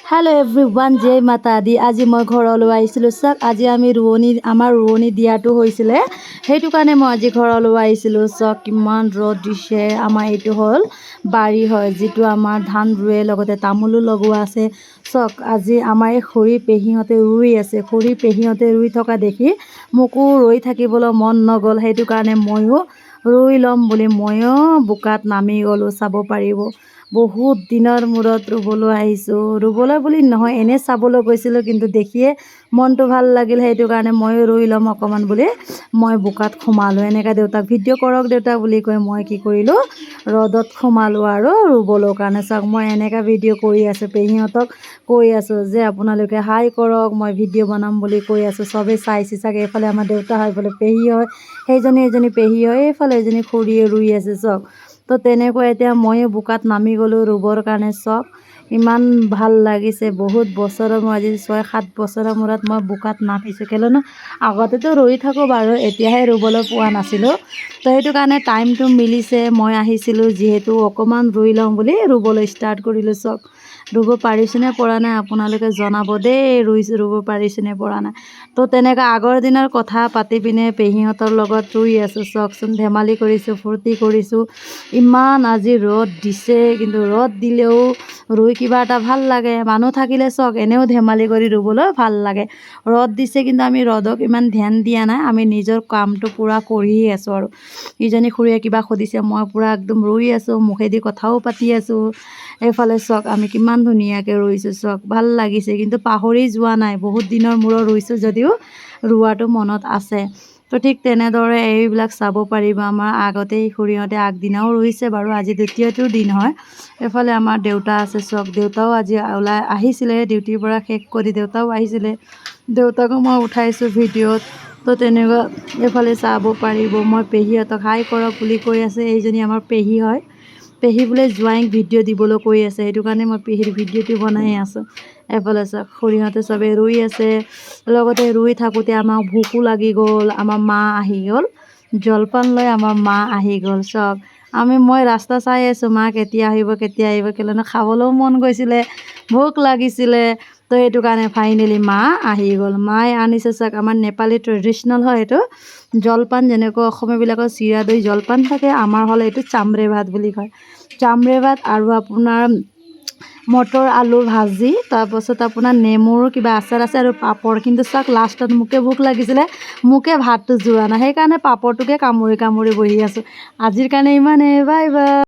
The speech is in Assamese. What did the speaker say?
हेलो एवरीवन जय माता दी। आज मैं घरলৈ আহিছিলোঁ চাওক। আজি আমি আমাৰ ৰোৱনী দিয়াটো হৈছিলে, সেইটো কাৰণে মই আজি ঘৰলৈ আহিছিলোঁ। চাওক কিমান ৰ'দ দিছে। আমাৰ এইটো হ'ল বাৰী হয়, যিটো আমাৰ ধান ৰুৱে, লগতে তামোলো লগোৱা আছে। চাওক আজি আমাৰ এই খুৰী পেহীহঁতে ৰুই আছে। খুৰী পেহীহঁতে ৰুই থকা দেখি মোকো ৰৈ থাকিবলৈ মন নগ'ল, সেইটো কাৰণে ময়ো ৰুই ল'ম বুলি ময়ো বোকাত নামি গ'লোঁ। চাব পাৰিব বহুত দিনৰ মূৰত ৰুবলৈ আহিছোঁ। ৰুবলৈ বুলি নহয়, এনেই চাবলৈ গৈছিলোঁ, কিন্তু দেখিয়ে মনটো ভাল লাগিল, সেইটো কাৰণে ময়ো ৰুই ল'ম অকণমান বুলি মই বোকাত সোমালোঁ। এনেকৈ দেউতাক ভিডিঅ' কৰক দেউতা বুলি কৈ মই কি কৰিলোঁ, ৰ'দত সোমালোঁ আৰু ৰুবলৈ কাৰণে। চাওক মই এনেকৈ ভিডিঅ' কৰি আছোঁ, পেহীহঁতক কৈ আছোঁ যে আপোনালোকে হাই কৰক, মই ভিডিঅ' বনাম বুলি কৈ আছোঁ। চবেই চাইছে চাগে। এইফালে আমাৰ দেউতা হয়, এইফালে পেহী হয়, এজনী পেহী হয়, এইফালে এজনী খুৰীয়ে ৰুই আছে। চাওক তো তেনেকৈ এতিয়া ময়ো বোকাত নামি গ'লোঁ ৰুবৰ কাৰণে। চাওক ইমান ভাল লাগিছে। বহুত বছৰৰ মই আজি 6-7 বছৰৰ মূৰত মই বোকাত নামিছোঁ। কেলৈনো আগতেতো ৰুই থাকোঁ বাৰু, এতিয়াহে ৰুবলৈ পোৱা নাছিলোঁ, তো সেইটো কাৰণে টাইমটো মিলিছে। মই আহিছিলোঁ যিহেতু অকণমান ৰুই লওঁ বুলি ৰুবলৈ ষ্টাৰ্ট কৰিলোঁ। চাওক ৰুব পাৰিছোঁনে পৰা নাই আপোনালোকে জনাব দেই, ৰুব পাৰিছোঁনে পৰা নাই। তো তেনেকৈ আগৰ দিনৰ কথা পাতি পিনে পেহীহঁতৰ লগত ৰুই আছোঁ। চাওকচোন ধেমালি কৰিছোঁ, ফূৰ্তি কৰিছোঁ। ইমান আজি ৰ'দ দিছে, কিন্তু ৰ'দ দিলেও ৰুই কিবা এটা ভাল লাগে। মানুহ থাকিলে চাওক এনেও ধেমালি কৰি ৰুবলৈ ভাল লাগে। ৰ'দ দিছে কিন্তু আমি ৰ'দক ইমান ধ্যান দিয়া নাই, আমি নিজৰ কামটো পূৰা কৰিয়ে আছোঁ। আৰু ইজনী খুৰীয়ে কিবা সুধিছে, মই পূৰা একদম ৰুই আছোঁ, মুখেদি কথাও পাতি আছোঁ। এইফালে চাওক আমি কিমান ধুনীয়াকৈ ৰুইছোঁ। চাওক ভাল লাগিছে, কিন্তু পাহৰি যোৱা নাই। বহুত দিনৰ মূৰত ৰুইছোঁ যদিও ৰোৱাটো মনত আছে। তো ঠিক তেনেদৰে এইবিলাক চাব পাৰিব। আমাৰ আগতেই খুৰীহঁতে আগদিনাও ৰুইছে বাৰু, আজি দ্বিতীয়টো দিন হয়। এইফালে আমাৰ দেউতা আছে। চাওক দেউতাও আজি ওলাই আহিছিলে ডিউটিৰ পৰা শেষ কৰি, দেউতাও আহিছিলে, দেউতাকো মই উঠাইছোঁ ভিডিঅ'ত। তো তেনেকুৱা এইফালে চাব পাৰিব। মই পেহীহঁতক হাই কৰক বুলি কৈ আছে। এইজনী আমাৰ পেহী হয়, পেহী বোলে জোৱাইক ভিডিঅ' দিবলৈ কৈ আছে, সেইটো কাৰণে মই পেহীৰ ভিডিঅ'টো বনাই আছোঁ। এইফালে চাওক খুৰীহঁতে চবেই ৰুই আছে। লগতে ৰুই থাকোঁতে আমাৰ ভোকো লাগি গ'ল। আমাৰ মা আহি গ'ল, জলপান লৈ আমাৰ মা আহি গ'ল। চাওক মই ৰাস্তা চাই আছোঁ, মা কেতিয়া আহিব কেলৈনো খাবলৈও মন গৈছিলে, ভোক লাগিছিলে। তো সেইটো কাৰণে ফাইনেলি মা আহি গ'ল। মায়ে আনিছে চাওক, আমাৰ নেপালী ট্ৰেডিশ্যনেল হয় এইটো জলপান। যেনেকৈ অসমীয়াবিলাকৰ চিৰা দৈ জলপান থাকে, আমাৰ হ'লে এইটো চাম্ৰে ভাত বুলি কয়। চাম্ৰে ভাত আৰু আপোনাৰ মটৰ আলু ভাজি, তাৰপাছত আপোনাৰ নেমুৰ কিবা আচাৰ আছে আৰু পাপৰ। কিন্তু চাওক লাষ্টত মোকে ভোক লাগিছিলে, মোকে ভাতটো যোৰা নাই, সেইকাৰণে পাপৰটোকে কামুৰি কামুৰি বহি আছোঁ। আজিৰ কাৰণে ইমানেই, বাই বাই।